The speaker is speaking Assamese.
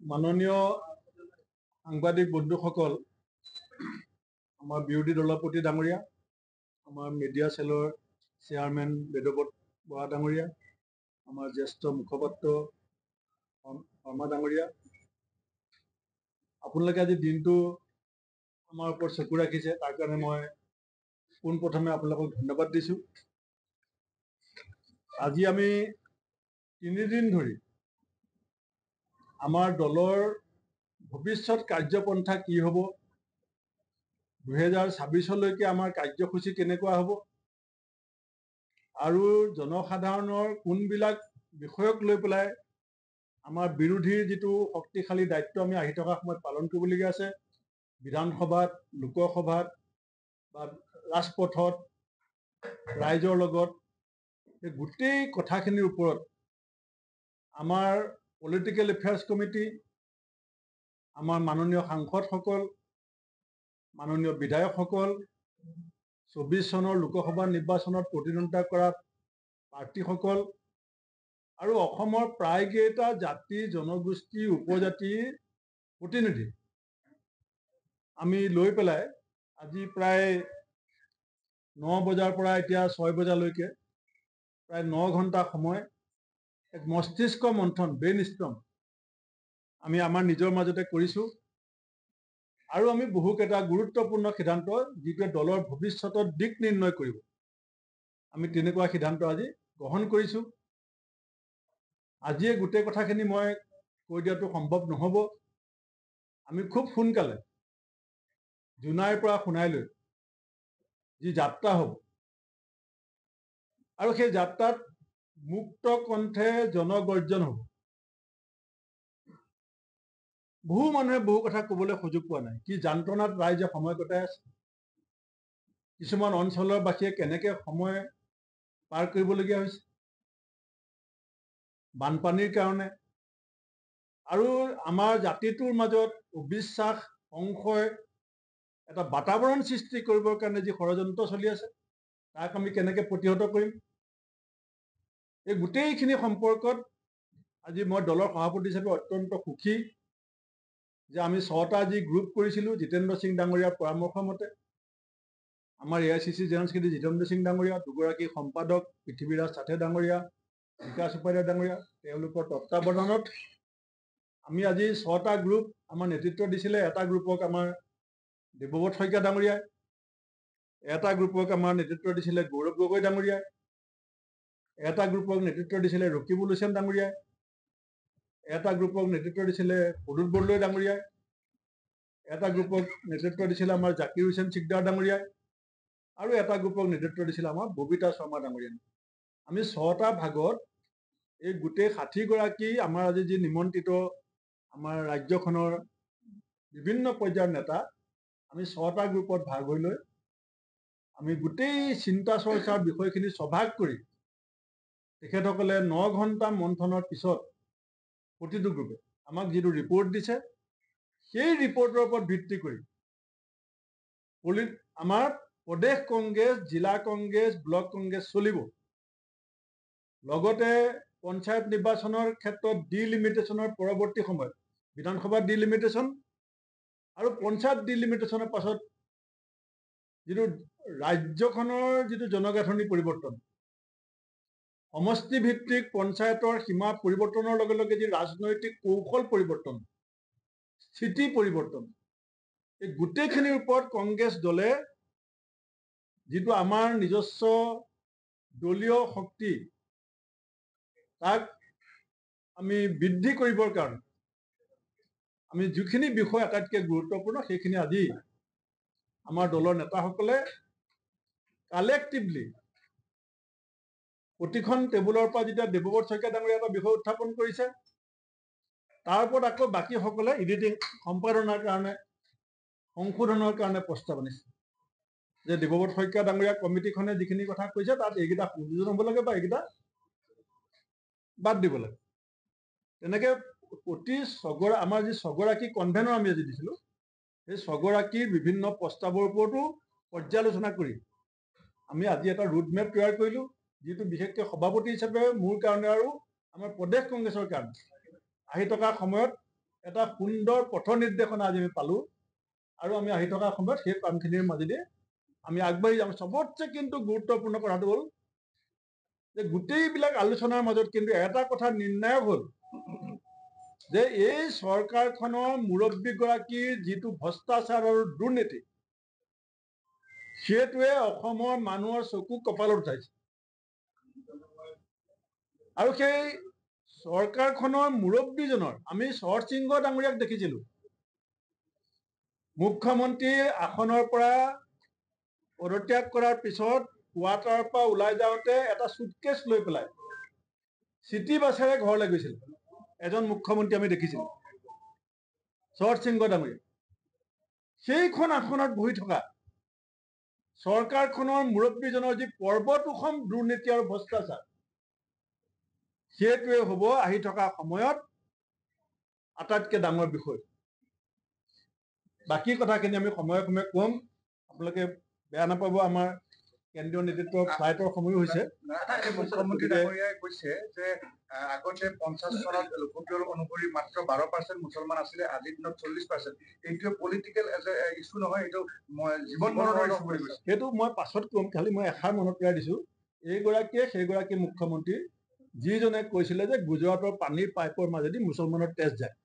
মাননীয় সাংবাদিক বন্ধুসকল, আমাৰ বিৰোধী দলপতি ডাঙৰীয়া, আমাৰ মিডিয়া চেলৰ চেয়াৰমেন বেদব্ৰত বৰা ডাঙৰীয়া, আমাৰ জ্যেষ্ঠ মুখপাত্ৰ শৰ্মা ডাঙৰীয়া, আপোনালোকে আজি দিনটো আমাৰ ওপৰত চকু ৰাখিছে, তাৰ কাৰণে মই পোনপ্ৰথমে আপোনালোকক ধন্যবাদ দিছোঁ। আজি আমি 3 দিন ধৰি আমাৰ দলৰ ভৱিষ্যত কাৰ্যপন্থা কি হ'ব, 2026লৈকে আমাৰ কাৰ্যসূচী কেনেকুৱা হ'ব আৰু জনসাধাৰণৰ কোনবিলাক বিষয়ক লৈ পেলাই আমাৰ বিৰোধীৰ যিটো শক্তিশালী দায়িত্ব আমি আহি থকা সময়ত পালন কৰিবলগীয়া আছে, বিধানসভাত, লোকসভাত বা ৰাজপথত ৰাইজৰ লগত, এই গোটেই কথাখিনিৰ ওপৰত আমাৰ পলিটিকেল এফেয়াৰ্ছ কমিটি, আমাৰ মাননীয় সাংসদসকল, মাননীয় বিধায়কসকল, 24 চনৰ লোকসভা নিৰ্বাচনত প্ৰতিদ্বন্দ্বিতা কৰা প্ৰাৰ্থীসকল আৰু অসমৰ প্ৰায়কেইটা জাতি জনগোষ্ঠী উপজাতিৰ প্ৰতিনিধি আমি লৈ পেলাই আজি প্ৰায় 9 বজাৰ পৰা এতিয়া 6 বজালৈকে প্ৰায় 9 ঘণ্টা সময় এক মস্তিষ্ক মন্থন, ব্ৰেইন ষ্টৰ্ম আমি আমাৰ নিজৰ মাজতে কৰিছোঁ আৰু আমি বহুকেইটা গুৰুত্বপূৰ্ণ সিদ্ধান্ত, যিটোৱে দলৰ ভৱিষ্যতৰ দিশ নিৰ্ণয় কৰিব, আমি তেনেকুৱা সিদ্ধান্ত আজি গ্ৰহণ কৰিছোঁ। আজিয়ে গোটেই কথাখিনি মই কৈ দিয়াটো সম্ভৱ নহ'ব। আমি খুব সোনকালে জোনাইৰ পৰা সোণাইলৈ যি যাত্ৰা হ'ব আৰু সেই যাত্ৰাত মুক্ত কণ্ঠে জনগৰ্জন হ'ব। বহু মানুহে বহু কথা ক'বলৈ সুযোগ পোৱা নাই, কি যান্ত্ৰণাত ৰাইজে সময় কটাই আছে, কিছুমান অঞ্চলৰ বাসীয়ে কেনেকৈ সময় পাৰ কৰিবলগীয়া হৈছে বানপানীৰ কাৰণে, আৰু আমাৰ জাতিটোৰ মাজত অবিশ্বাস, সংশয়, এটা বাতাবৰণ সৃষ্টি কৰিবৰ কাৰণে যি ষড়যন্ত্ৰ চলি আছে, তাক আমি কেনেকৈ প্ৰতিহত কৰিম, এই গোটেইখিনি সম্পৰ্কত আজি মই দলৰ সভাপতি হিচাপে অত্যন্ত সুখী যে আমি 6টা যি গ্ৰুপ কৰিছিলোঁ, জিতেন্দ্ৰ সিং ডাঙৰীয়াৰ পৰামৰ্শ মতে, আমাৰ AICC general secretary Jitendra Singh ডাঙৰীয়া, 2গৰাকী সম্পাদক পৃথ্বীৰাজ চাথে ডাঙৰীয়া, বিকাশ উপাধ্যায় ডাঙৰীয়া, তেওঁলোকৰ তত্বাৱধানত আমি আজি 6টা গ্ৰুপ আমাৰ নেতৃত্ব দিছিলে। এটা গ্ৰুপক আমাৰ দেৱব্ৰত শইকীয়া ডাঙৰীয়াই, এটা গ্ৰুপক আমাৰ নেতৃত্ব দিছিলে গৌৰৱ গগৈ ডাঙৰীয়াই, এটা গ্ৰুপক নেতৃত্ব দিছিলে ৰকিবুল হুছেইন ডাঙৰীয়াই, এটা গ্ৰুপক নেতৃত্ব দিছিলে প্ৰদ্যুৎ বৰদলৈ ডাঙৰীয়াই, এটা গ্ৰুপক নেতৃত্ব দিছিলে আমাৰ জাকিৰ হুছেইন চিকদাৰ ডাঙৰীয়াই, আৰু এটা গ্ৰুপক নেতৃত্ব দিছিলে আমাৰ ববিতা শৰ্মা ডাঙৰীয়াই। আমি 6টা ভাগত এই গোটেই 60গৰাকী আমাৰ আজি যি নিমন্ত্ৰিত আমাৰ ৰাজ্যখনৰ বিভিন্ন পৰ্যায়ৰ নেতা, আমি 6টা গ্ৰুপত ভাগ হৈ লৈ আমি গোটেই চিন্তা চৰ্চাৰ বিষয়খিনি সভাগ কৰি তেখেতসকলে 9 ঘণ্টা মন্থনৰ পিছত প্ৰতিটো গ্ৰুপে আমাক যিটো ৰিপৰ্ট দিছে, সেই ৰিপৰ্টৰ ওপৰত ভিত্তি কৰি আমাৰ প্ৰদেশ কংগ্ৰেছ, জিলা কংগ্ৰেছ, ব্লক কংগ্ৰেছ চলিব। লগতে পঞ্চায়ত নিৰ্বাচনৰ ক্ষেত্ৰত ডিলিমিটেশ্যনৰ পৰৱৰ্তী সময়ত বিধানসভা ডিলিমিটেশ্যন আৰু পঞ্চায়ত ডিলিমিটেশ্যনৰ পাছত যিটো ৰাজ্যখনৰ যিটো জনগাঁথনি পৰিৱৰ্তন, সমষ্টিভিত্তিক পঞ্চায়তৰ সীমা পৰিৱৰ্তনৰ লগে লগে যি ৰাজনৈতিক কৌশল পৰিৱৰ্তন, স্থিতি পৰিৱৰ্তন, এই গোটেইখিনিৰ ওপৰত কংগ্ৰেছ দলে যিটো আমাৰ নিজস্ব দলীয় শক্তি, তাক আমি বৃদ্ধি কৰিবৰ কাৰণে আমি যিখিনি বিষয় আটাইতকৈ গুৰুত্বপূৰ্ণ, সেইখিনি আজি আমাৰ দলৰ নেতাসকলে কালেক্টিভলি প্ৰতিখন টেবুলৰ পৰা যেতিয়া দেৱব্ৰত শইকীয়া ডাঙৰীয়া এটা বিষয় উত্থাপন কৰিছে, তাৰ ওপৰত আকৌ বাকীসকলে এডিটিং সম্পাদনাৰ কাৰণে, সংশোধনৰ কাৰণে প্ৰস্তাৱ আনিছে যে দেৱব্ৰত শইকীয়া ডাঙৰীয়া কমিটিখনে যিখিনি কথা কৈছে, তাত এইকেইটা সংযোজন হ'ব লাগে বা এইকেইটা বাদ দিব লাগে। তেনেকৈ প্ৰতি আমাৰ যি 6গৰাকী কনভেনৰ আমি আজি দিছিলোঁ, সেই 6গৰাকীৰ বিভিন্ন প্ৰস্তাৱৰ ওপৰতো পৰ্যালোচনা কৰি আমি আজি এটা ৰোডমেপ তৈয়াৰ কৰিলোঁ, যিটো বিশেষকৈ সভাপতি হিচাপে মোৰ কাৰণে আৰু আমাৰ প্ৰদেশ কংগ্ৰেছৰ কাৰণে আহি থকা সময়ত এটা সুন্দৰ পথ নিৰ্দেশনা আজি আমি পালোঁ আৰু আমি আহি থকা সময়ত সেই কামখিনিৰ মাজেদি আমি আগবাঢ়ি যাম। চবতছে কিন্তু গুৰুত্বপূৰ্ণ কথাটো হ'ল যে গোটেইবিলাক আলোচনাৰ মাজত কিন্তু এটা কথা নিৰ্ণায়ক হ'ল যে এই চৰকাৰখনৰ মুৰব্বীগৰাকীৰ যিটো ভ্ৰষ্টাচাৰ আৰু দুৰ্নীতি, সেইটোৱে অসমৰ মানুহৰ চকু কপালত উঠাইছে। আৰু সেই চৰকাৰখনৰ মুৰব্বীজনৰ আমি শৰৎ সিংহ ডাঙৰীয়াক দেখিছিলোঁ মুখ্যমন্ত্ৰীৰ আসনৰ পৰা পদত্যাগ কৰাৰ পিছত কোৱাৰ্টাৰৰ পৰা ওলাই যাওঁতে এটা চুটকেছ লৈ পেলাই চিটি বাছেৰে ঘৰলৈ গৈছিল এজন মুখ্যমন্ত্ৰী আমি দেখিছিলোঁ, শৰৎ সিংহ ডাঙৰীয়া। সেইখন আসনত বহি থকা চৰকাৰখনৰ মুৰব্বীজনৰ যি পৰ্বতোখন দুৰ্নীতি আৰু ভ্ৰষ্টাচাৰ, সেইটোৱে হ'ব আহি থকা সময়ত আটাইতকৈ ডাঙৰ বিষয়। বাকী কথাখিনি আমি সময়ে সময়ে কম, আপোনালোকে বেয়া নাপাব। আমাৰ কেন্দ্ৰীয় নেতৃত্বৰ ফ্লাইটৰ সময় হৈছে। মুখ্যমন্ত্ৰী ডাঙৰীয়াই কৈছে যে আগতে 50 চনত লোকপিয়ল অনুসৰি মাত্ৰ 12% মুছলমান আছিলে, আজিৰ দিনত 40%। এইটোৱে পলিটিকেল ইছ্যু নহয়, এইটো জীৱন মৰণৰ ইছ্যু বুলি কৈছে। সেইটো মই পাছত কম, খালি মই এষাৰ মনত পেলাই দিছোঁ, এইগৰাকীয়ে সেইগৰাকী মুখ্যমন্ত্ৰী যিজনে কৈছিলে যে গুজৰাটৰ পানীৰ পাইপৰ মাজেদি মুছলমানৰ তেজ যায়।